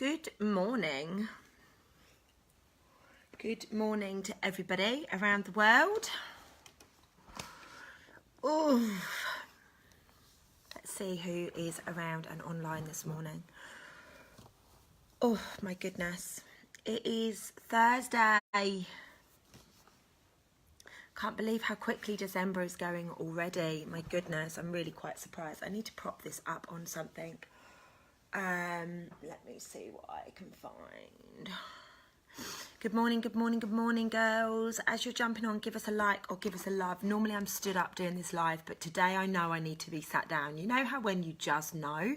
Good morning. Good morning to everybody around the world. Oh, let's see who is around and online this morning. Oh my goodness. It is Thursday. Can't believe how quickly December is going already. My goodness, I'm really quite surprised. I need to prop this up on something. Let me see what I can find. Good morning, good morning, good morning, girls. As you're jumping on, give us a like or give us a love. Normally I'm stood up doing this live, but today I know I need to be sat down. You know how when you just know?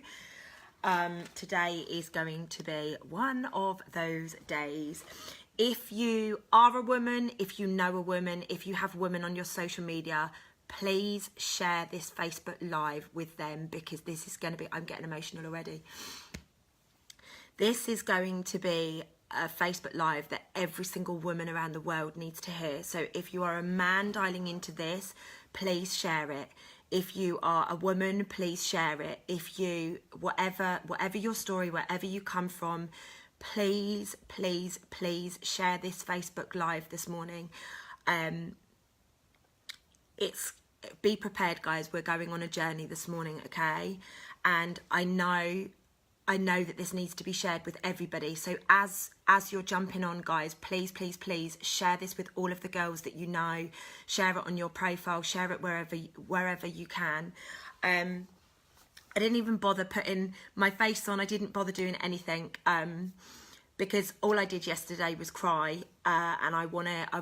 Today is going to be one of those days. If you are a woman, if you know a woman, if you have women on your social media, please share this Facebook Live with them, because this is going to be, I'm getting emotional already. This is going to be a Facebook Live that every single woman around the world needs to hear. So if you are a man dialing into this, please share it. If you are a woman, please share it. If you, whatever your story, wherever you come from, please, please, please share this Facebook Live this morning. Be prepared, guys. We're going on a journey this morning, okay? And I know that this needs to be shared with everybody. So as you're jumping on, guys, please, please, please share this with all of the girls that you know. Share it on your profile. Share it wherever you can. I didn't even bother putting my face on. I didn't bother doing anything. Because all I did yesterday was cry, and I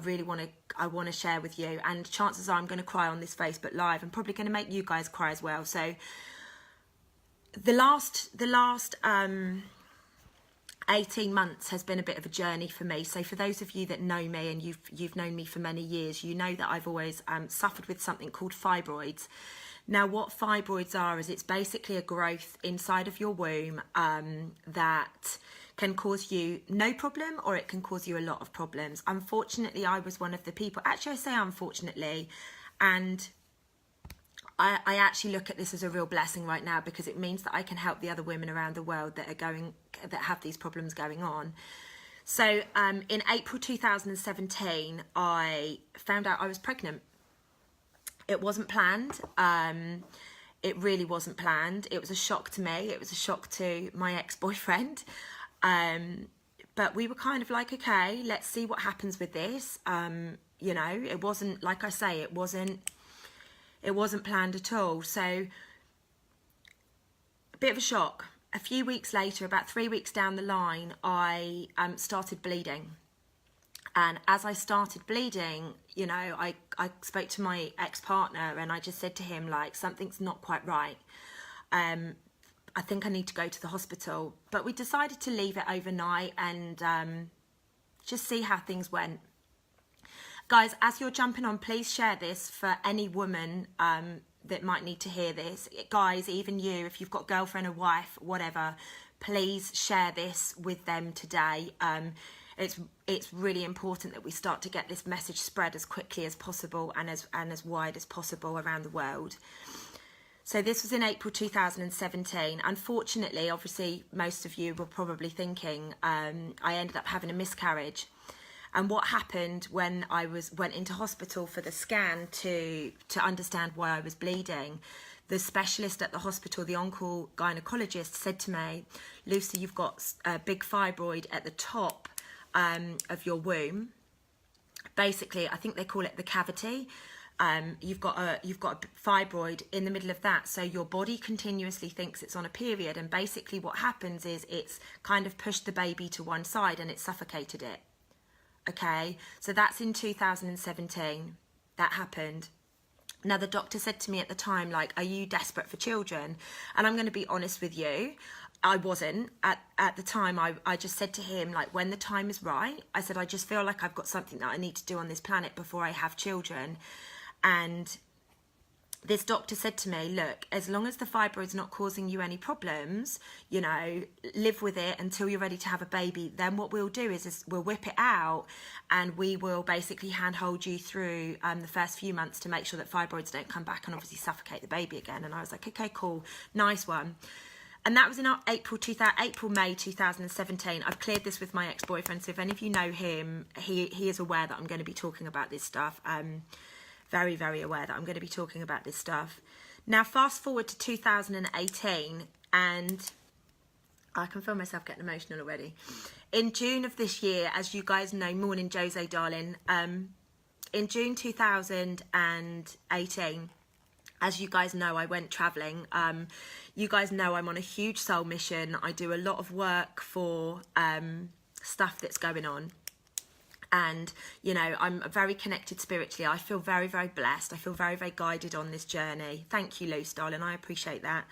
really want to share with you. And chances are I'm going to cry on this Facebook Live. I'm probably going to make you guys cry as well. So the last 18 months has been a bit of a journey for me. So for those of you that know me, and you've known me for many years, you know that I've always suffered with something called fibroids. Now, what fibroids are is it's basically a growth inside of your womb that can cause you no problem, or it can cause you a lot of problems. Unfortunately, I was one of the people, actually I say unfortunately, and I actually look at this as a real blessing right now, because it means that I can help the other women around the world that have these problems going on. So in April 2017, I found out I was pregnant. It wasn't planned. It really wasn't planned. It was a shock to me. It was a shock to my ex-boyfriend. But we were kind of like, okay, let's see what happens with this. You know, it wasn't, like I say, it wasn't planned at all. So a bit of a shock. A few weeks later, about 3 weeks down the line, I started bleeding. And as I started bleeding, you know, I spoke to my ex-partner, and I just said to him, like, something's not quite right. I think I need to go to the hospital. But we decided to leave it overnight and just see how things went. Guys, as you're jumping on, please share this for any woman that might need to hear this. Guys, even you, if you've got a girlfriend, a wife, whatever, please share this with them today. It's really important that we start to get this message spread as quickly as possible and as wide as possible around the world. So this was in April 2017. Unfortunately, obviously, most of you were probably thinking I ended up having a miscarriage. And what happened when I went into hospital for the scan to understand why I was bleeding, the specialist at the hospital, the on-call gynecologist, said to me, Lucy, you've got a big fibroid at the top of your womb. Basically, I think they call it the cavity. You've got a fibroid in the middle of that, so your body continuously thinks it's on a period, and basically what happens is it's kind of pushed the baby to one side and it suffocated it. Okay, so that's in 2017. That happened. Now, the doctor said to me at the time, like, are you desperate for children? And I'm going to be honest with you, I wasn't. At the time, I just said to him, like, when the time is right, I said, I just feel like I've got something that I need to do on this planet before I have children. And this doctor said to me, look, as long as the fibroid's not causing you any problems, you know, live with it until you're ready to have a baby. Then what we'll do is we'll whip it out, and we will basically handhold you through the first few months to make sure that fibroids don't come back and obviously suffocate the baby again. And I was like, okay, cool, nice one. And that was in April, May 2017. I've cleared this with my ex-boyfriend, so if any of you know him, he is aware that I'm going to be talking about this stuff. Very, very aware that I'm going to be talking about this stuff. Now, fast forward to 2018, and I can feel myself getting emotional already. In June of this year, as you guys know, morning Jose darling, in June 2018, as you guys know, I went travelling. You guys know I'm on a huge soul mission. I do a lot of work for stuff that's going on. And, you know, I'm very connected spiritually. I feel very, very blessed. I feel very, very guided on this journey. Thank you, Luce, darling. I appreciate that.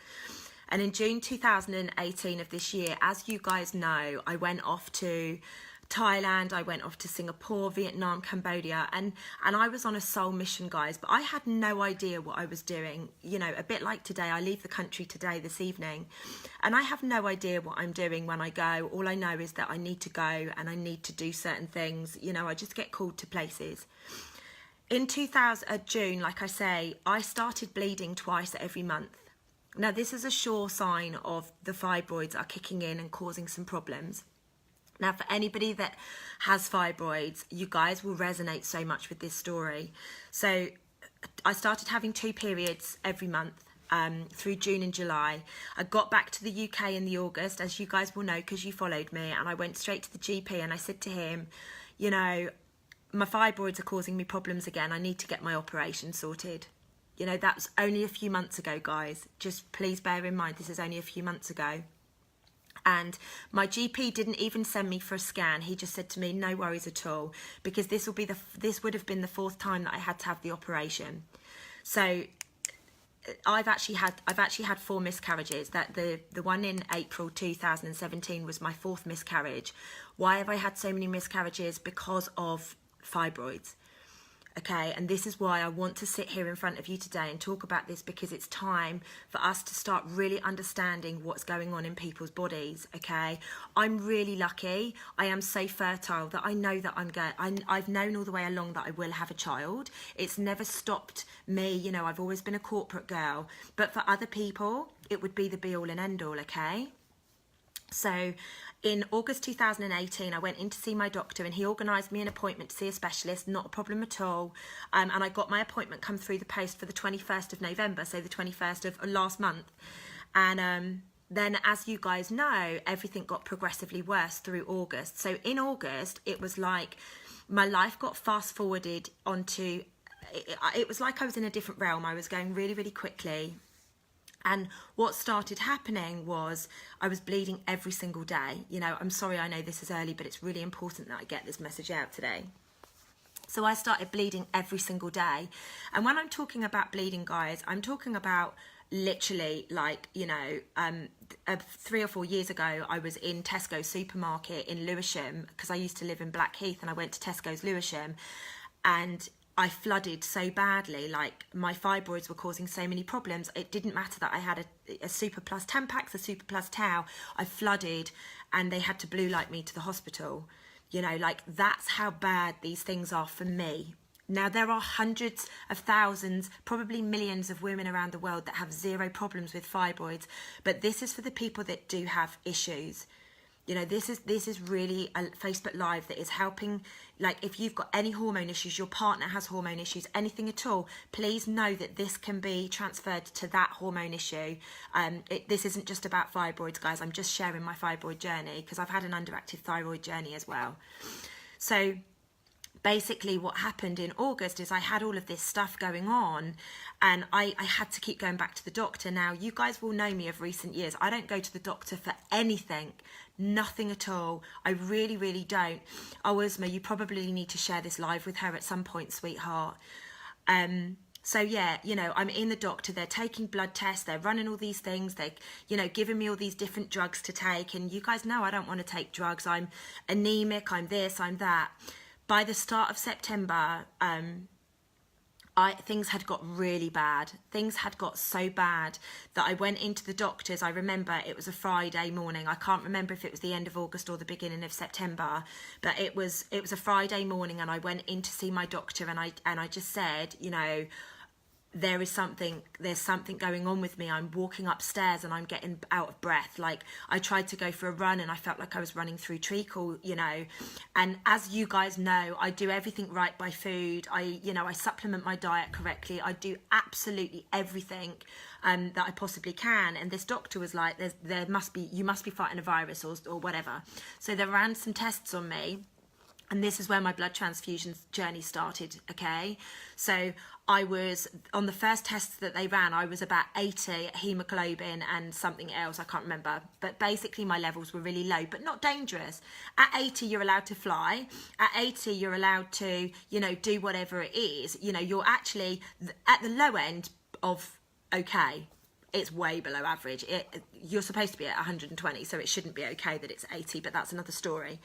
And in June 2018 of this year, as you guys know, I went off to Thailand, I went off to Singapore, Vietnam, Cambodia, and I was on a soul mission, guys, but I had no idea what I was doing. You know, a bit like today, I leave the country today, this evening, and I have no idea what I'm doing when I go. All I know is that I need to go and I need to do certain things. You know, I just get called to places. In June, like I say, I started bleeding twice every month. Now, this is a sure sign of the fibroids are kicking in and causing some problems. Now, for anybody that has fibroids, you guys will resonate so much with this story. So I started having 2 periods every month through June and July. I got back to the UK in the August, as you guys will know because you followed me, and I went straight to the GP and I said to him, you know, my fibroids are causing me problems again. I need to get my operation sorted. You know, that was only a few months ago, guys. Just please bear in mind, this is only a few months ago. And my GP didn't even send me for a scan. He just said to me, no worries at all, because this would have been the 4th time that I had to have the operation. So I've actually had 4 miscarriages. That the one in April 2017 was my 4th miscarriage. Why have I had so many miscarriages? Because of fibroids. Okay, and this is why I want to sit here in front of you today and talk about this, because it's time for us to start really understanding what's going on in people's bodies. Okay, I'm really lucky. I am so fertile that I know that I've known all the way along that I will have a child. It's never stopped me. You know, I've always been a corporate girl, but for other people, it would be the be all and end all. Okay. So in August 2018, I went in to see my doctor and he organised me an appointment to see a specialist, not a problem at all. And I got my appointment come through the post for the 21st of November, so the 21st of last month. And then, as you guys know, everything got progressively worse through August. So in August, it was like my life got fast forwarded onto, it was like I was in a different realm. I was going really, really quickly. And what started happening was I was bleeding every single day. You know, I'm sorry, I know this is early, but it's really important that I get this message out today. So I started bleeding every single day. And when I'm talking about bleeding, guys, I'm talking about literally, like, you know, 3 or 4 years ago, I was in Tesco supermarket in Lewisham, because I used to live in Blackheath, and I went to Tesco's Lewisham, and I flooded so badly. Like, my fibroids were causing so many problems. It didn't matter that I had a Super Plus Tampax, a Super Plus Tau. I flooded, and they had to blue light me to the hospital. You know, like, that's how bad these things are for me. Now, there are hundreds of thousands, probably millions of women around the world that have 0 problems with fibroids, but this is for the people that do have issues. You know, this is really a Facebook Live that is helping. Like, if you've got any hormone issues, your partner has hormone issues, anything at all, please know that this can be transferred to that hormone issue. This isn't just about fibroids, guys. I'm just sharing my fibroid journey, because I've had an underactive thyroid journey as well. So basically what happened in August is I had all of this stuff going on, and I had to keep going back to the doctor. Now, you guys will know me of recent years. I don't go to the doctor for anything, nothing at all. I really, really don't. Oh, Uzma, you probably need to share this live with her at some point, sweetheart. So yeah, you know, I'm in the doctor, they're taking blood tests, they're running all these things, they're, you know, giving me all these different drugs to take. And you guys know I don't want to take drugs. I'm anemic, I'm this, I'm that. By the start of September, things had got really bad. Things had got so bad that I went into the doctor's. I remember it was a Friday morning. I can't remember if it was the end of August or the beginning of September, but it was a Friday morning, and I went in to see my doctor, and I just said, you know, there's something going on with me. I'm walking upstairs and I'm getting out of breath. Like, I tried to go for a run and I felt like I was running through treacle, you know. And as you guys know, I do everything right by food. I supplement my diet correctly. I do absolutely everything that I possibly can. And this doctor was like, you must be fighting a virus or whatever. So they ran some tests on me. And this is where my blood transfusion journey started, okay? So I was, on the first tests that they ran, I was about 80 hemoglobin and something else, I can't remember. But basically my levels were really low, but not dangerous. At 80, you're allowed to fly. At 80, you're allowed to, you know, do whatever it is. You know, you're actually at the low end of okay. It's way below average. You're supposed to be at 120, so it shouldn't be okay that it's 80, but that's another story.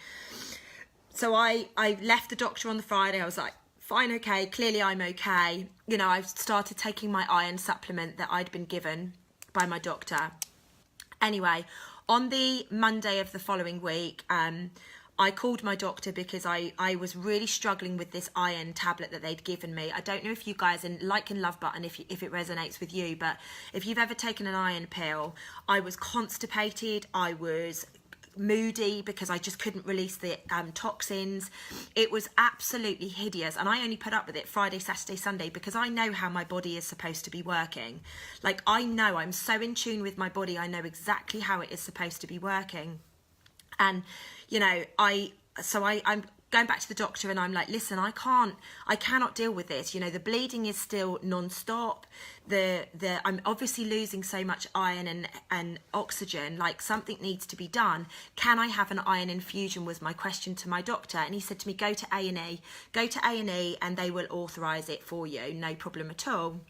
So I left the doctor on the Friday. I was like, fine, okay, clearly I'm okay. You know, I started taking my iron supplement that I'd been given by my doctor. Anyway, on the Monday of the following week, I called my doctor because I was really struggling with this iron tablet that they'd given me. I don't know if you guys, and like and love button if it resonates with you, but if you've ever taken an iron pill, I was constipated, I was moody because I just couldn't release the toxins. It was absolutely hideous, and I only put up with it Friday, Saturday, Sunday because I know how my body is supposed to be working. Like, I know, I'm so in tune with my body, I know exactly how it is supposed to be working. And you know, I'm going back to the doctor and I'm like, listen, I cannot deal with this. You know, the bleeding is still non-stop. I'm obviously losing so much iron and oxygen, like something needs to be done. Can I have an iron infusion was my question to my doctor. And he said to me, go to A&E and they will authorise it for you. No problem at all.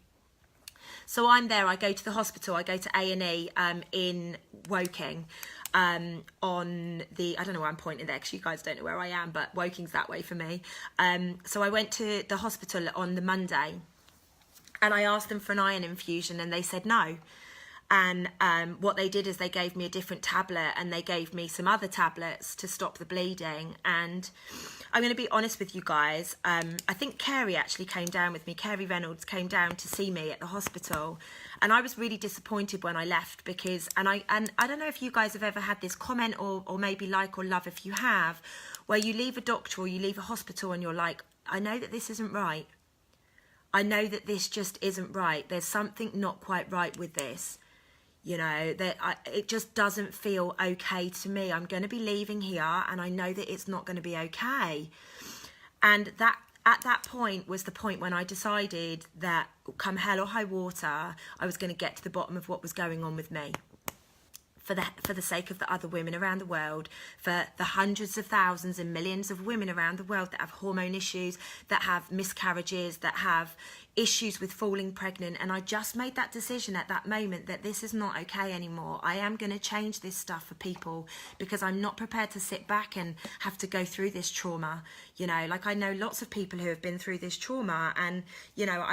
So I'm there, I go to the hospital, I go to A&E in Woking. On the, I don't know where I'm pointing there because you guys don't know where I am, but Woking's that way for me. So I went to the hospital on the Monday and I asked them for an iron infusion and they said no. And what they did is they gave me a different tablet and they gave me some other tablets to stop the bleeding. And I'm going to be honest with you guys, I think Carey actually came down with me. Carey Reynolds came down to see me at the hospital, and I was really disappointed when I left because, and I don't know if you guys have ever had this comment or maybe like or love if you have, where you leave a doctor or you leave a hospital and you're like, I know that this isn't right. I know that this just isn't right. There's something not quite right with this. You know, it just doesn't feel okay to me. I'm going to be leaving here and I know that it's not going to be okay. And that at that point was the point when I decided that come hell or high water, I was going to get to the bottom of what was going on with me. For the sake of the other women around the world, for the hundreds of thousands and millions of women around the world that have hormone issues, that have miscarriages, that have issues with falling pregnant. And I just made that decision at that moment that this is not okay anymore. I am going to change this stuff for people because I'm not prepared to sit back and have to go through this trauma. You know, like I know lots of people who have been through this trauma and, you know,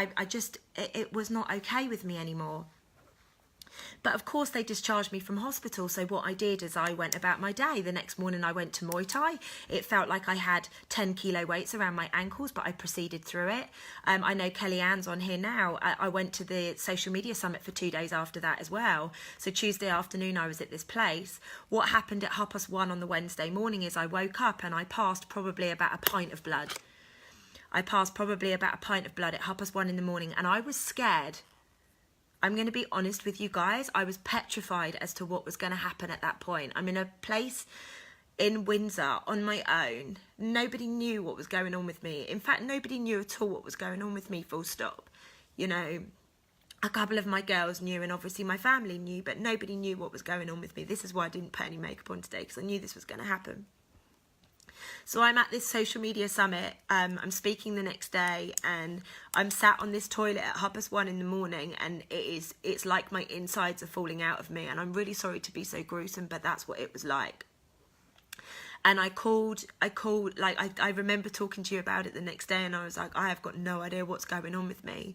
it was not okay with me anymore. But of course they discharged me from hospital, so what I did is I went about my day. The next morning I went to Muay Thai. It felt like I had 10 kilo weights around my ankles, but I proceeded through it. I know Kellyanne's on here now. I went to the social media summit for 2 days after that as well. So Tuesday afternoon I was at this place. What happened at 1:30 on the Wednesday morning is I woke up and I passed probably about a pint of blood. at 1:30 in the morning, and I was scared. I'm going to be honest with you guys. I was petrified as to what was going to happen at that point. I'm in a place in Windsor on my own. Nobody knew what was going on with me. In fact, nobody knew at all what was going on with me, full stop. You know, a couple of my girls knew and obviously my family knew, but nobody knew what was going on with me. This is why I didn't put any makeup on today, because I knew this was going to happen. So I'm at this social media summit, I'm speaking the next day, and I'm sat on this toilet at 1:30 in the morning, and it's like my insides are falling out of me, and I'm really sorry to be so gruesome, but that's what it was like. And I called, like, I remember talking to you about it the next day, and I was like, I have got no idea what's going on with me.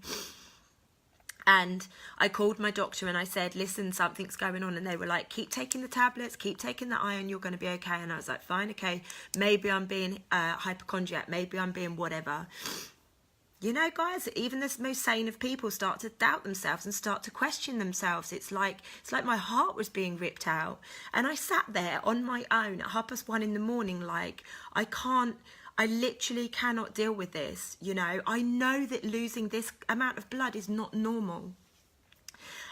And I called my doctor and I said, listen, something's going on. And they were like, keep taking the tablets, keep taking the iron, you're going to be okay. And I was like, fine, okay, maybe I'm being hypochondriac, maybe I'm being whatever. You know, guys, even the most sane of people start to doubt themselves and start to question themselves. It's like my heart was being ripped out. And I sat there on my own at 1:30 in the morning, like, I literally cannot deal with this. You know, I know that losing this amount of blood is not normal.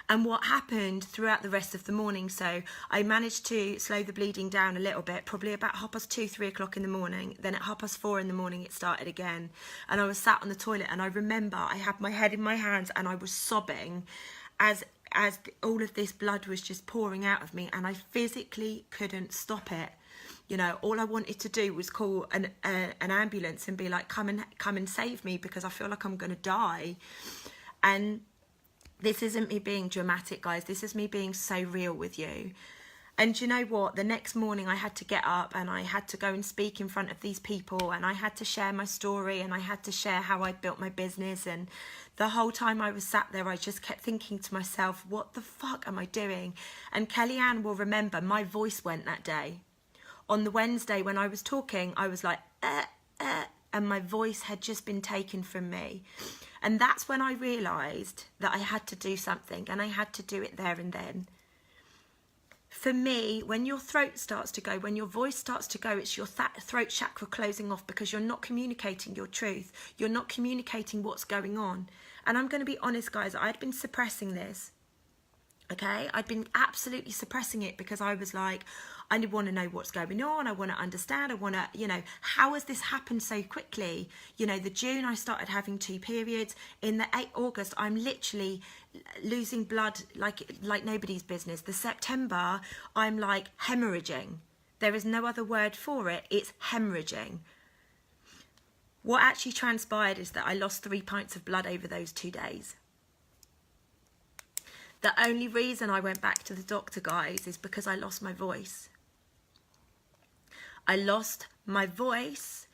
And what happened throughout the rest of the morning, so I managed to slow the bleeding down a little bit, probably about 2:30, 3 o'clock in the morning. Then at 4:30 in the morning, it started again. And I was sat on the toilet, and I remember I had my head in my hands and I was sobbing as all of this blood was just pouring out of me, and I physically couldn't stop it. You know, all I wanted to do was call an ambulance and be like, come and save me, because I feel like I'm going to die. And this isn't me being dramatic, guys. This is me being so real with you. And you know what? The next morning I had to get up and I had to go and speak in front of these people, and I had to share my story, and I had to share how I built my business. And the whole time I was sat there, I just kept thinking to myself, what the fuck am I doing? And Kellyanne will remember, my voice went that day. On the Wednesday when I was talking, I was like, and my voice had just been taken from me. And that's when I realised that I had to do something, and I had to do it there and then. For me, when your throat starts to go, when your voice starts to go, it's your throat chakra closing off, because you're not communicating your truth. You're not communicating what's going on. And I'm going to be honest, guys, I'd been suppressing this. Okay, I'd been absolutely suppressing it, because I was like, I want to know what's going on. I want to understand. I want to, you know, how has this happened so quickly? You know, the June I started having 2 periods. In the August, I'm literally losing blood like nobody's business. The September, I'm like hemorrhaging. There is no other word for it. It's hemorrhaging. What actually transpired is that I lost 3 pints of blood over those 2 days. The only reason I went back to the doctor, guys, is because I lost my voice. I lost my voice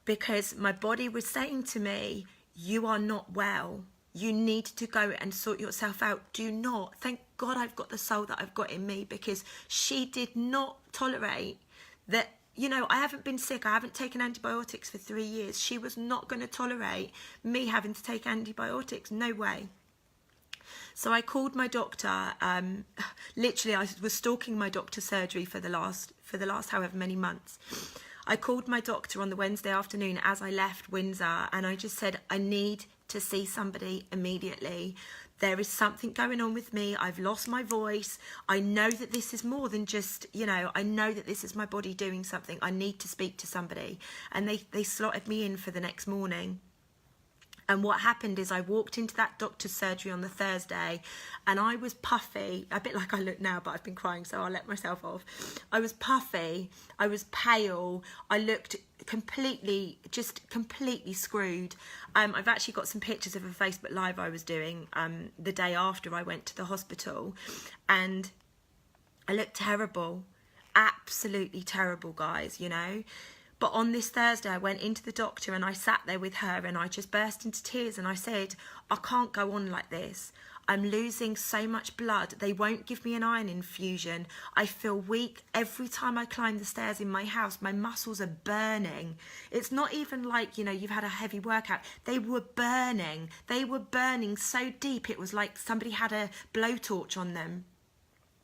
because my body was saying to me, you are not well. You need to go and sort yourself out. Do not. Thank God I've got the soul that I've got in me, because she did not tolerate that. You know, I haven't been sick. I haven't taken antibiotics for 3 years. She was not going to tolerate me having to take antibiotics. No way. So I called my doctor. Literally, I was stalking my doctor's surgery for the last however many months. I called my doctor on the Wednesday afternoon as I left Windsor, and I just said, I need to see somebody immediately. There is something going on with me. I've lost my voice. I know that this is more than just, you know, I know that this is my body doing something. I need to speak to somebody. And they slotted me in for the next morning. And what happened is I walked into that doctor's surgery on the Thursday, and I was puffy, a bit like I look now, but I've been crying, so I'll let myself off. I was puffy, I was pale, I looked completely screwed. I've actually got some pictures of a Facebook Live I was doing the day after I went to the hospital, and I looked terrible, absolutely terrible, guys, you know. But on this Thursday, I went into the doctor and I sat there with her, and I just burst into tears, and I said, I can't go on like this. I'm losing so much blood. They won't give me an iron infusion. I feel weak. Every time I climb the stairs in my house, my muscles are burning. It's not even like, you know, you've had a heavy workout. They were burning. They were burning so deep. It was like somebody had a blowtorch on them.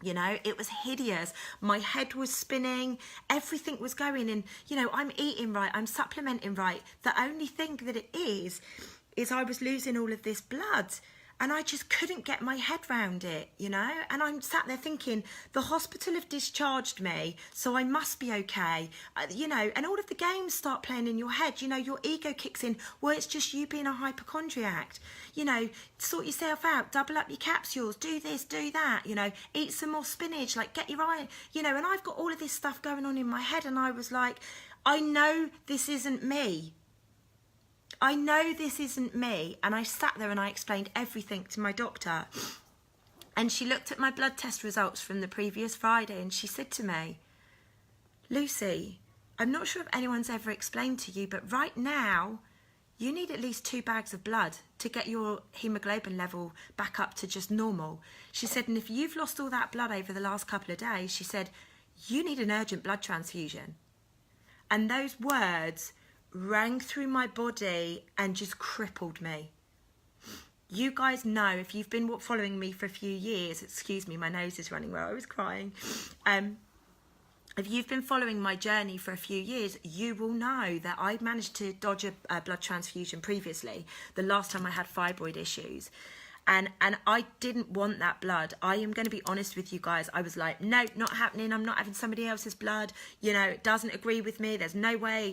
You know, it was hideous. My head was spinning, everything was going, and, you know, I'm eating right, I'm supplementing right. The only thing that it is I was losing all of this blood, and I just couldn't get my head round it, you know. And I'm sat there thinking, the hospital have discharged me, so I must be okay, you know. And all of the games start playing in your head, you know. Your ego kicks in. Well, it's just you being a hypochondriac, you know. Sort yourself out, double up your capsules, do this, do that, you know. Eat some more spinach, like get your iron, you know. And I've got all of this stuff going on in my head, and I was like, I know this isn't me. I know this isn't me. And I sat there and I explained everything to my doctor. And she looked at my blood test results from the previous Friday, and she said to me, Lucy, I'm not sure if anyone's ever explained to you, but right now you need at least 2 bags of blood to get your hemoglobin level back up to just normal. She said, and if you've lost all that blood over the last couple of days, she said, you need an urgent blood transfusion. And those words rang through my body and just crippled me. You guys know, if you've been following me for a few years, excuse me, my nose is running where I was crying. If you've been following my journey for a few years, you will know that I managed to dodge a blood transfusion previously, the last time I had fibroid issues. And I didn't want that blood. I am going to be honest with you guys. I was like, no, not happening. I'm not having somebody else's blood. You know, it doesn't agree with me. There's no way.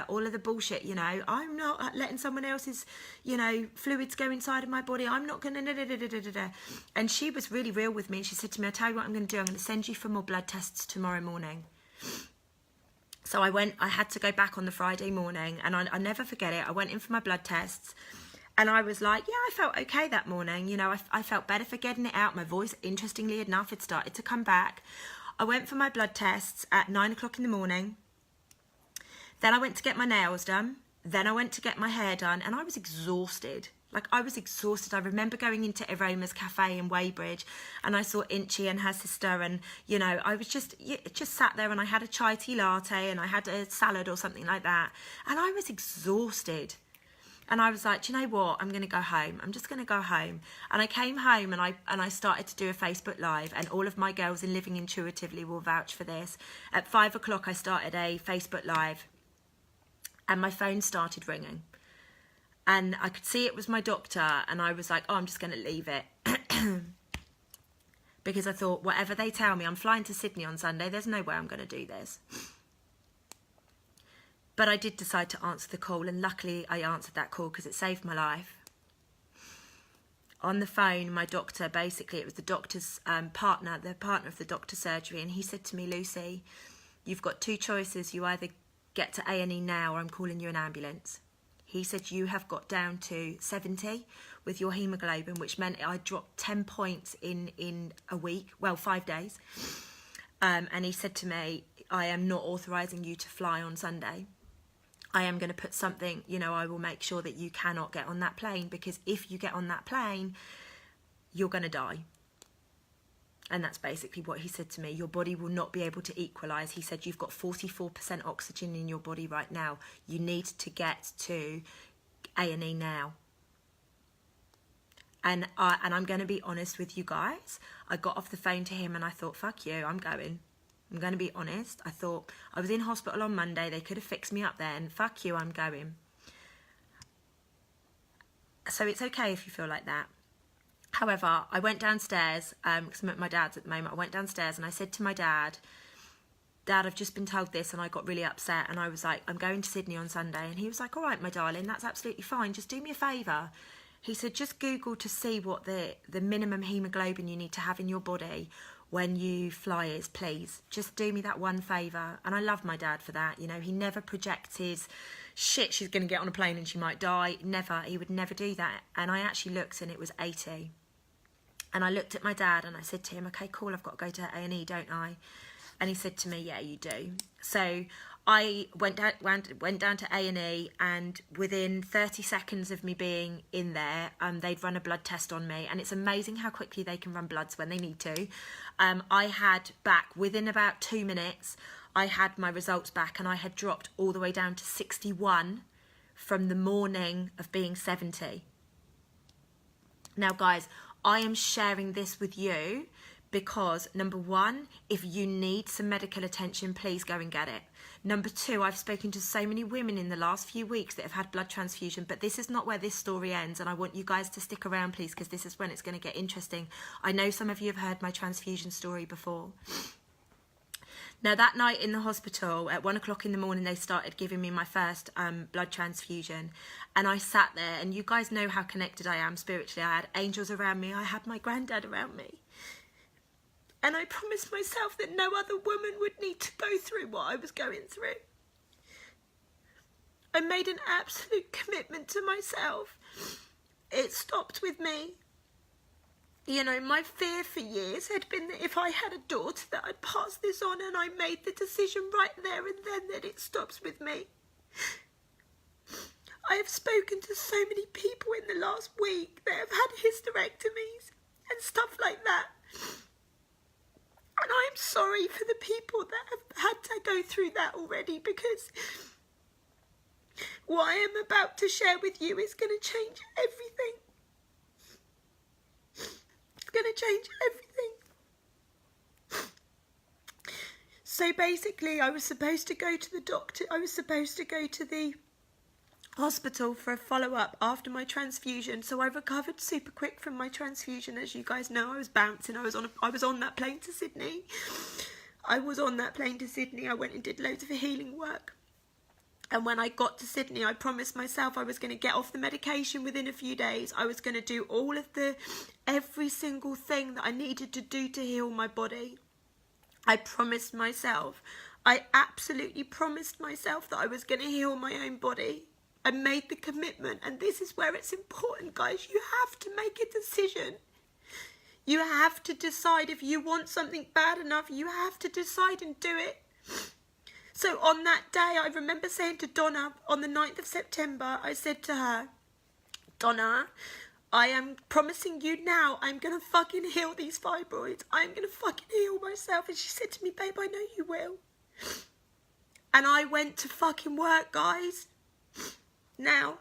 All of the bullshit, you know. I'm not letting someone else's, you know, fluids go inside of my body. I'm not going to... And she was really real with me. And she said to me, I'll tell you what I'm going to do. I'm going to send you for more blood tests tomorrow morning. So I had to go back on the Friday morning. And I never forget it. I went in for my blood tests. And I was like, yeah, I felt okay that morning. You know, I felt better for getting it out. My voice, interestingly enough, had started to come back. I went for my blood tests at 9 o'clock in the morning. Then I went to get my nails done. Then I went to get my hair done. And I was exhausted. Like, I was exhausted. I remember going into Aroma's Cafe in Weybridge. And I saw Inchi and her sister. And, you know, I was just sat there. And I had a chai tea latte. And I had a salad or something like that. And I was exhausted. And I was like, do you know what? I'm going to go home. I'm just going to go home. And I came home and I started to do a Facebook Live. And all of my girls in Living Intuitively will vouch for this. At 5 o'clock, I started a Facebook Live. And my phone started ringing. And I could see it was my doctor. And I was like, oh, I'm just going to leave it. Because I thought, whatever they tell me, I'm flying to Sydney on Sunday. There's no way I'm going to do this. But I did decide to answer the call, and luckily I answered that call because it saved my life. On the phone, my doctor, basically, it was the doctor's partner, the partner of the doctor's surgery, and he said to me, Lucy, you've got two choices. You either get to A&E now or I'm calling you an ambulance. He said, you have got down to 70 with your haemoglobin, which meant I dropped 10 points in a week, well, 5 days. And he said to me, I am not authorising you to fly on Sunday. I am going to put something, you know, I will make sure that you cannot get on that plane, because if you get on that plane, you're going to die. And that's basically what he said to me. Your body will not be able to equalise. He said, you've got 44% oxygen in your body right now. You need to get to A&E now. And I'm going to be honest with you guys. I got off the phone to him and I thought, fuck you, I'm going. I'm going to be honest. I thought, I was in hospital on Monday. They could have fixed me up then. Fuck you, I'm going. So it's okay if you feel like that. However, I went downstairs, because I'm at my dad's at the moment. I went downstairs and I said to my dad, Dad, I've just been told this, and I got really upset. And I was like, I'm going to Sydney on Sunday. And he was like, all right, my darling, that's absolutely fine. Just do me a favour. He said, just Google to see what the minimum haemoglobin you need to have in your body when you fly is, please. Just do me that one favour. And I love my dad for that. You know, he never projects his shit, she's going to get on a plane and she might die. Never. He would never do that. And I actually looked and it was 80. And I looked at my dad and I said to him, okay, cool, I've got to go to A&E, don't I? And he said to me, yeah, you do. So I went down to A&E, and within 30 seconds of me being in there, they'd run a blood test on me. And it's amazing how quickly they can run bloods when they need to. I had back, within about 2 minutes, I had my results back, and I had dropped all the way down to 61 from the morning of being 70. Now, guys, I am sharing this with you because, number one, if you need some medical attention, please go and get it. Number two, I've spoken to so many women in the last few weeks that have had blood transfusion, but this is not where this story ends, and I want you guys to stick around, please, because this is when it's going to get interesting. I know some of you have heard my transfusion story before. Now, that night in the hospital, at 1 o'clock in the morning, they started giving me my first blood transfusion. And I sat there, and you guys know how connected I am spiritually. I had angels around me. I had my granddad around me. And I promised myself that no other woman would need to go through what I was going through. I made an absolute commitment to myself. It stopped with me. You know, my fear for years had been that if I had a daughter that I'd pass this on, and I made the decision right there and then that it stops with me. I have spoken to so many people in the last week that have had hysterectomies and stuff like that. And I am sorry for the people that have had to go through that already, because What I am about to share with you is going to change everything. It's going to change everything. So basically, I was supposed to go to the doctor. I was supposed to go to the hospital for a follow-up after my transfusion. So I recovered super quick from my transfusion. As you guys know, I was bouncing. I was on that plane to Sydney. I went and did loads of healing work. And when I got to Sydney, I promised myself I was going to get off the medication within a few days. I was going to do every single thing that I needed to do to heal my body. I promised myself. I absolutely promised myself that I was going to heal my own body. I made the commitment, and this is where it's important, guys. You have to make a decision. You have to decide. If you want something bad enough, you have to decide and do it. So on that day, I remember saying to Donna on the 9th of September, I said to her, Donna, I am promising you now, I'm going to fucking heal these fibroids. I'm going to fucking heal myself. And she said to me, babe, I know you will. And I went to fucking work, guys. Now,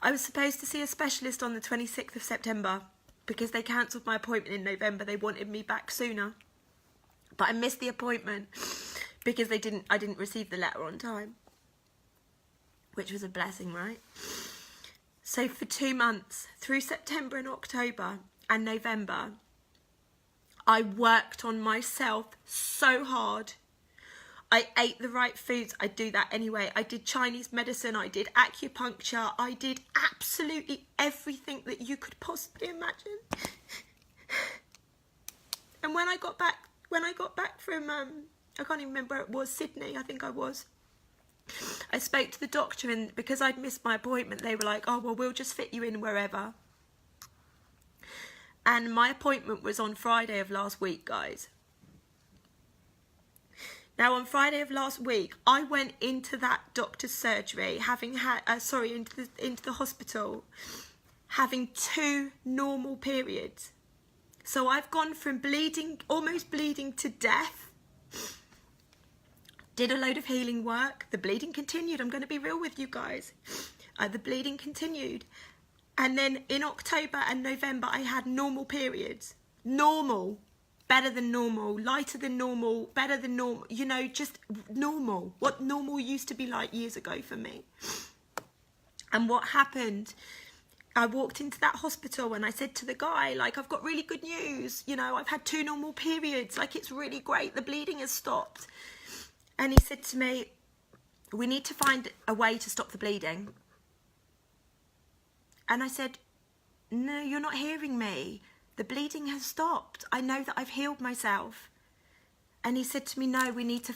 I was supposed to see a specialist on the 26th of September because they cancelled my appointment in November. They wanted me back sooner. But I missed the appointment because I didn't receive the letter on time, which was a blessing, right? So for 2 months, through September and October and November, I worked on myself so hard. I ate the right foods. I do that anyway. I did Chinese medicine. I did acupuncture. I did absolutely everything that you could possibly imagine. And when I got back from, I can't even remember where it was, Sydney, I think I was. I spoke to the doctor, and because I'd missed my appointment, they were like, oh, well, we'll just fit you in wherever. And my appointment was on Friday of last week, guys. Now, on Friday of last week, I went into that doctor's surgery, into the hospital, having 2 normal periods. So I've gone from bleeding, almost bleeding to death, did a load of healing work. The bleeding continued. I'm going to be real with you guys. The bleeding continued. And then in October and November, I had normal periods. Normal. Better than normal, lighter than normal, better than normal, you know, just normal. What normal used to be like years ago for me. And what happened, I walked into that hospital and I said to the guy, like, I've got really good news. You know, I've had 2 normal periods. Like, it's really great. The bleeding has stopped. And he said to me, we need to find a way to stop the bleeding. And I said, no, you're not hearing me. The bleeding has stopped. I know that I've healed myself. And he said to me, no, we need to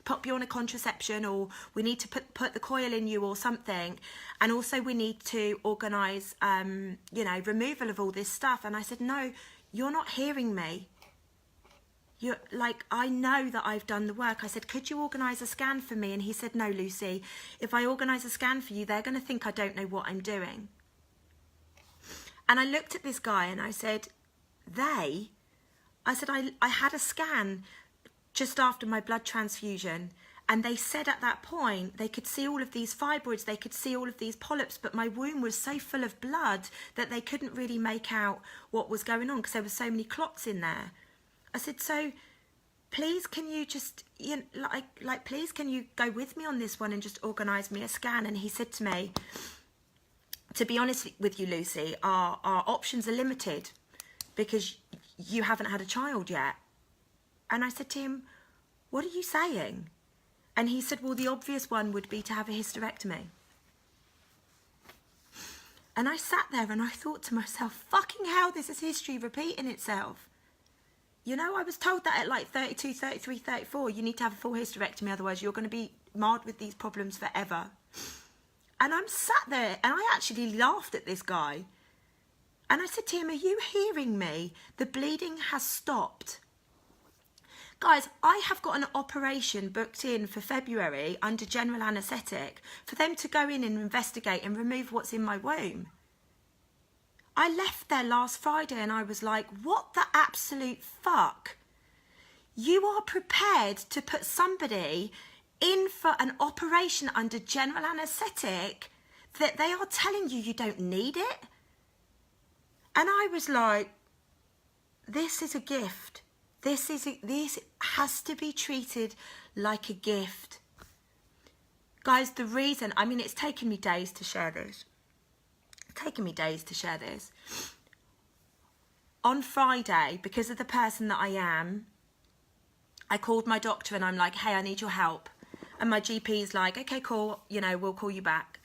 pop you on a contraception, or we need to put the coil in you or something. And also we need to organise, removal of all this stuff. And I said, no, you're not hearing me. You're like, I know that I've done the work. I said, could you organise a scan for me? And he said, no, Lucy, if I organise a scan for you, they're going to think I don't know what I'm doing. And I looked at this guy and I said, I had a scan just after my blood transfusion, and they said at that point they could see all of these fibroids, they could see all of these polyps, but my womb was so full of blood that they couldn't really make out what was going on because there were so many clots in there. I said, so please can you just, please can you go with me on this one and just organise me a scan? And he said to me, to be honest with you, Lucy, our options are limited because you haven't had a child yet. And I said to him, what are you saying? And he said, well, the obvious one would be to have a hysterectomy. And I sat there and I thought to myself, fucking hell, this is history repeating itself. You know, I was told that at like 32, 33, 34, you need to have a full hysterectomy, otherwise you're going to be marred with these problems forever. And I'm sat there and I actually laughed at this guy. And I said to him, are you hearing me? The bleeding has stopped. Guys, I have got an operation booked in for February under general anaesthetic for them to go in and investigate and remove what's in my womb. I left there last Friday and I was like, what the absolute fuck? You are prepared to put somebody in for an operation under general anaesthetic that they are telling you you don't need it. And I was like, this is a gift. This has to be treated like a gift. Guys, the reason, I mean, it's taken me days to share this. On Friday, because of the person that I am, I called my doctor and I'm like, hey, I need your help. And my GP's like, okay, cool, you know, we'll call you back.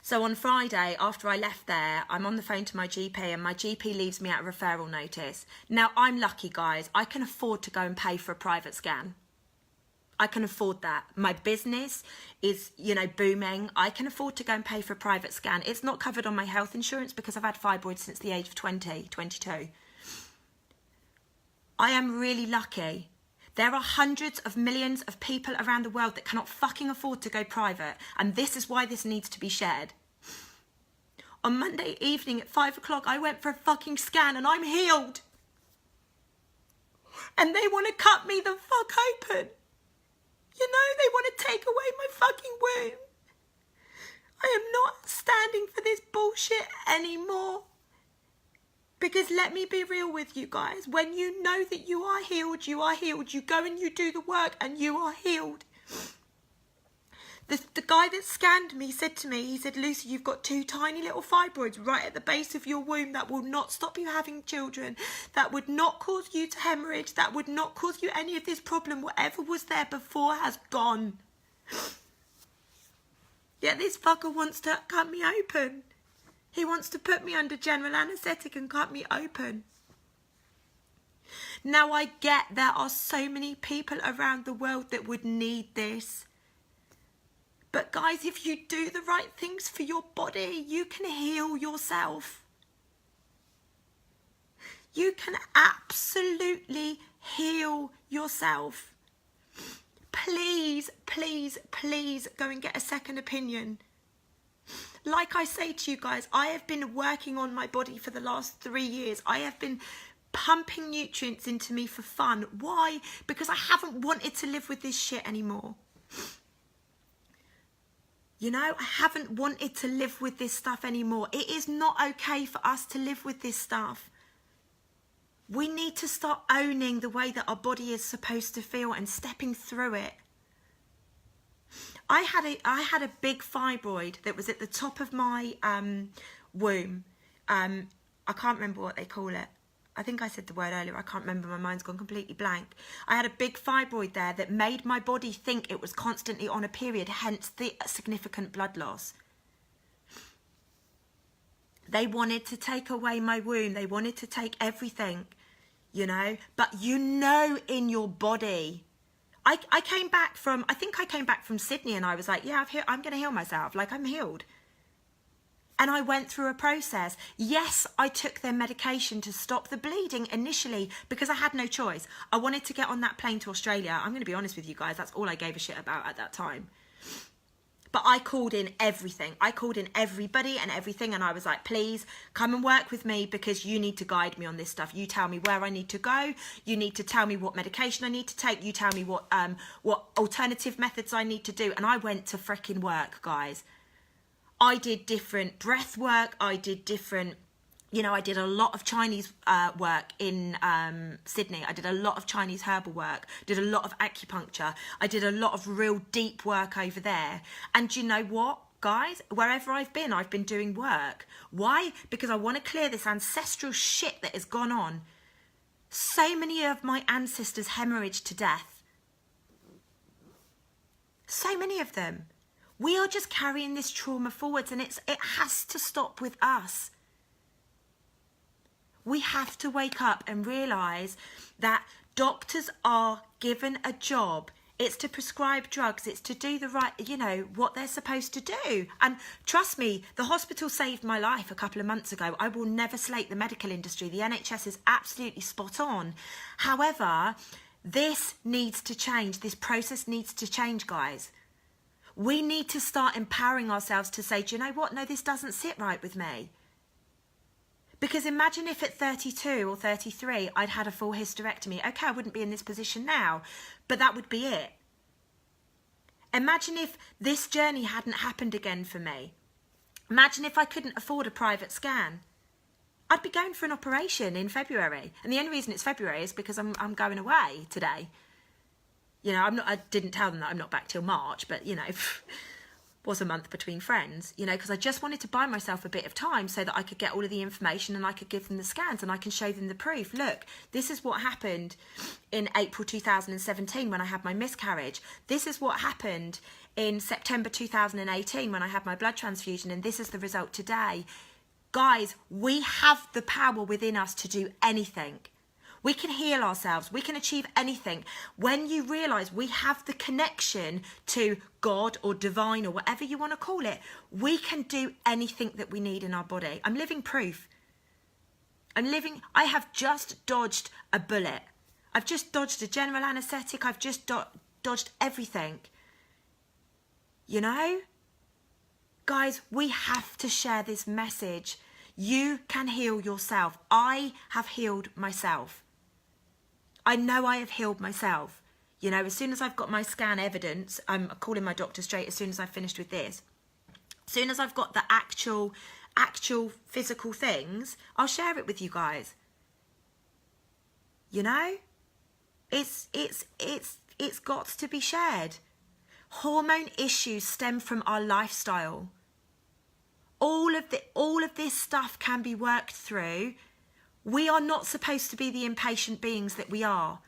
So on Friday, after I left there, I'm on the phone to my GP and my GP leaves me out a referral notice. Now, I'm lucky, guys. I can afford to go and pay for a private scan. I can afford that. My business is, you know, booming. I can afford to go and pay for a private scan. It's not covered on my health insurance because I've had fibroids since the age of 22. I am really lucky. There are hundreds of millions of people around the world that cannot fucking afford to go private, and this is why this needs to be shared. On Monday evening at 5 o'clock, I went for a fucking scan and I'm healed. And they want to cut me the fuck open. You know, they want to take away my fucking womb. I am not standing for this bullshit anymore. Because let me be real with you guys. When you know that you are healed, you are healed. You go and you do the work and you are healed. The guy that scanned me said to me, he said, Lucy, you've got 2 tiny little fibroids right at the base of your womb that will not stop you having children. That would not cause you to hemorrhage. That would not cause you any of this problem. Whatever was there before has gone. Yet this fucker wants to cut me open. He wants to put me under general anaesthetic and cut me open. Now I get there are so many people around the world that would need this. But guys, if you do the right things for your body, you can heal yourself. You can absolutely heal yourself. Please, please, please go and get a second opinion. Like I say to you guys, I have been working on my body for the last 3 years. I have been pumping nutrients into me for fun. Why? Because I haven't wanted to live with this shit anymore. You know, I haven't wanted to live with this stuff anymore. It is not okay for us to live with this stuff. We need to start owning the way that our body is supposed to feel and stepping through it. I had a big fibroid that was at the top of my womb. I can't remember what they call it. I think I said the word earlier. I can't remember. My mind's gone completely blank. I had a big fibroid there that made my body think it was constantly on a period, hence the significant blood loss. They wanted to take away my womb. They wanted to take everything, you know. But you know in your body. I came back from, I think I came back from Sydney and I was like, yeah, I'm going to heal myself. Like, I'm healed. And I went through a process. Yes, I took their medication to stop the bleeding initially because I had no choice. I wanted to get on that plane to Australia. I'm going to be honest with you guys. That's all I gave a shit about at that time. But I called in everything. I called in everybody and everything. And I was like, please come and work with me because you need to guide me on this stuff. You tell me where I need to go. You need to tell me what medication I need to take. You tell me what alternative methods I need to do. And I went to freaking work, guys. I did different breath work. I did different, you know, I did a lot of Chinese work in Sydney. I did a lot of Chinese herbal work, did a lot of acupuncture. I did a lot of real deep work over there. And you know what, guys? Wherever I've been doing work. Why? Because I want to clear this ancestral shit that has gone on. So many of my ancestors hemorrhaged to death. So many of them. We are just carrying this trauma forwards and it has to stop with us. We have to wake up and realise that doctors are given a job. It's to prescribe drugs. It's to do the right, you know, what they're supposed to do. And trust me, the hospital saved my life a couple of months ago. I will never slate the medical industry. The NHS is absolutely spot on. However, this needs to change. This process needs to change, guys. We need to start empowering ourselves to say, do you know what? No, this doesn't sit right with me. Because imagine if at 32 or 33 I'd had a full hysterectomy. Okay, I wouldn't be in this position now, but that would be it. Imagine if this journey hadn't happened again for me. Imagine if I couldn't afford a private scan. I'd be going for an operation in February. And the only reason it's February is because I'm going away today. You know, I didn't tell them that I'm not back till March, but, you know, was a month between friends, you know, because I just wanted to buy myself a bit of time so that I could get all of the information and I could give them the scans and I can show them the proof. Look, this is what happened in April 2017 when I had my miscarriage. This is what happened in September 2018 when I had my blood transfusion, and this is the result today. Guys, we have the power within us to do anything. We can heal ourselves. We can achieve anything. When you realise we have the connection to God or divine or whatever you want to call it, we can do anything that we need in our body. I'm living proof. I have just dodged a bullet. I've just dodged a general anaesthetic. I've just dodged everything. You know? Guys, we have to share this message. You can heal yourself. I have healed myself. I know I have healed myself. You know, as soon as I've got my scan evidence, I'm calling my doctor straight as soon as I've finished with this. As soon as I've got the actual physical things, I'll share it with you guys. You know? It's got to be shared. Hormone issues stem from our lifestyle. All of this stuff can be worked through. We are not supposed to be the impatient beings that we are.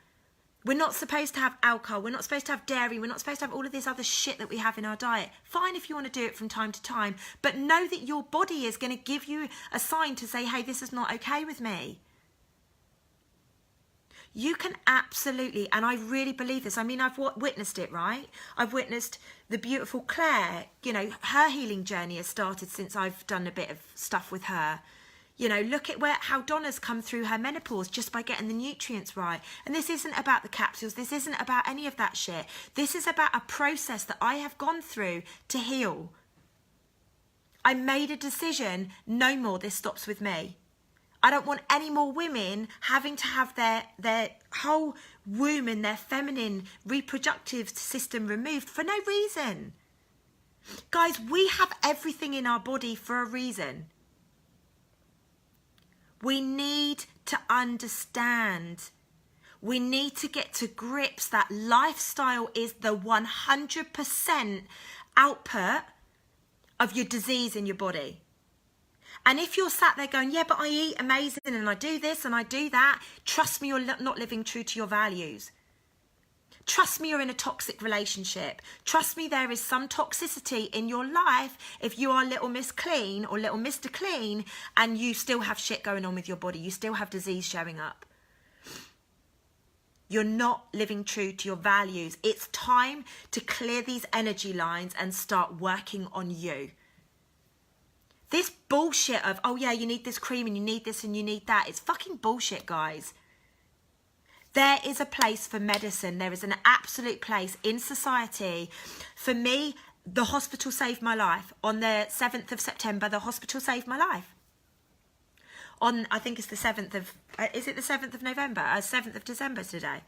We're not supposed to have alcohol. We're not supposed to have dairy. We're not supposed to have all of this other shit that we have in our diet. Fine if you want to do it from time to time, but know that your body is going to give you a sign to say, hey, this is not okay with me. You can absolutely, and I really believe this. I mean, I've witnessed it, right? I've witnessed the beautiful Claire, you know, her healing journey has started since I've done a bit of stuff with her. You know, look at how Donna's come through her menopause just by getting the nutrients right. And this isn't about the capsules. This isn't about any of that shit. This is about a process that I have gone through to heal. I made a decision, no more, this stops with me. I don't want any more women having to have their whole womb and their feminine reproductive system removed for no reason. Guys, we have everything in our body for a reason. We need to understand. We need to get to grips that lifestyle is the 100% output of your disease in your body. And if you're sat there going, yeah, but I eat amazing and I do this and I do that, trust me, you're not living true to your values. Trust me, you're in a toxic relationship. Trust me, there is some toxicity in your life if you are little Miss Clean or little Mr. Clean and you still have shit going on with your body. You still have disease showing up. You're not living true to your values. It's time to clear these energy lines and start working on you. This bullshit of, oh yeah, you need this cream and you need this and you need that. It's fucking bullshit, guys. There is a place for medicine. There is an absolute place in society. For me, the hospital saved my life. On the 7th of September, the hospital saved my life. On, I think it's the 7th of, is it the 7th of November? 7th of December today.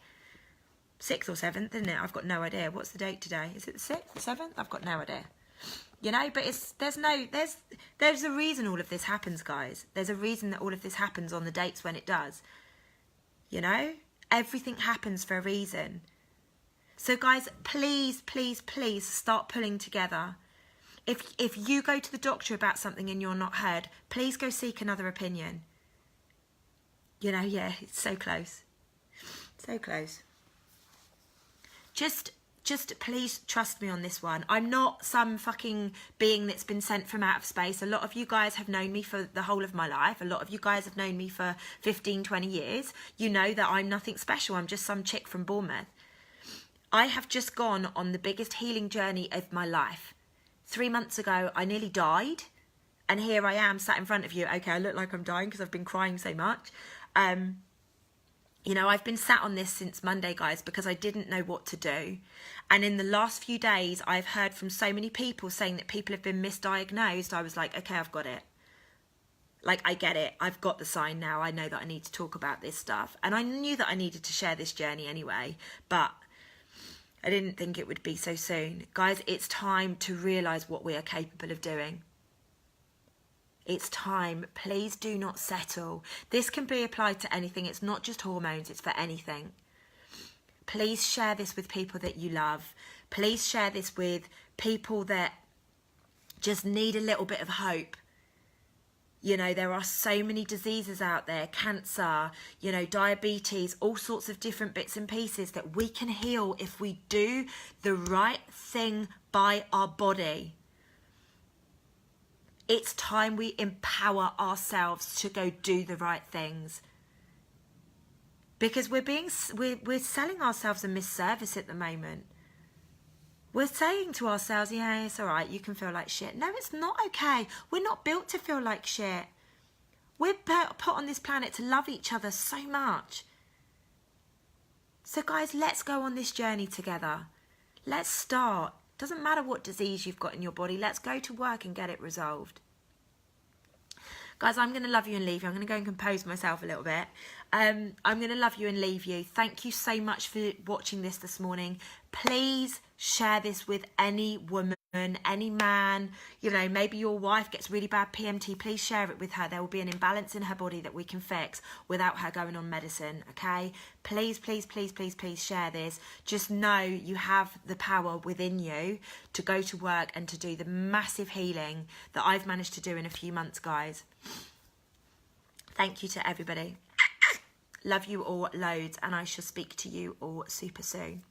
6th or 7th, isn't it? I've got no idea. What's the date today? Is it the 6th, the 7th? I've got no idea. You know, but there's a reason all of this happens, guys. There's a reason that all of this happens on the dates when it does. You know? Everything happens for a reason. So guys, please, please, please start pulling together. If you go to the doctor about something and you're not heard, please go seek another opinion. You know, yeah, it's so close. So close. Just please trust me on this one. I'm not some fucking being that's been sent from out of space. A lot of you guys have known me for the whole of my life. A lot of you guys have known me for 15, 20 years. You know that I'm nothing special. I'm just some chick from Bournemouth. I have just gone on the biggest healing journey of my life. 3 months ago, I nearly died. And here I am sat in front of you. Okay, I look like I'm dying because I've been crying so much. You know, I've been sat on this since Monday, guys, because I didn't know what to do. And in the last few days, I've heard from so many people saying that people have been misdiagnosed. I was like, okay, I've got it. Like, I get it. I've got the sign now. I know that I need to talk about this stuff. And I knew that I needed to share this journey anyway, but I didn't think it would be so soon. Guys, it's time to realise what we are capable of doing. It's time. Please do not settle. This can be applied to anything. It's not just hormones. It's for anything. Please share this with people that you love. Please share this with people that just need a little bit of hope. You know, there are so many diseases out there, cancer, you know, diabetes, all sorts of different bits and pieces that we can heal if we do the right thing by our body. It's time we empower ourselves to go do the right things. Because we're selling ourselves a misservice at the moment. We're saying to ourselves, yeah, it's all right, you can feel like shit. No, it's not okay. We're not built to feel like shit. We're put on this planet to love each other so much. So guys, let's go on this journey together. Let's start. Doesn't matter what disease you've got in your body. Let's go to work and get it resolved. Guys, I'm going to love you and leave you. I'm going to go and compose myself a little bit. I'm going to love you and leave you. Thank you so much for watching this morning. Please share this with any woman, any man. You know, maybe your wife gets really bad PMT. Please share it with her. There will be an imbalance in her body that we can fix without her going on medicine, okay? Please, please, please, please, please share this. Just know you have the power within you to go to work and to do the massive healing that I've managed to do in a few months, guys. Thank you to everybody. Love you all loads, and I shall speak to you all super soon.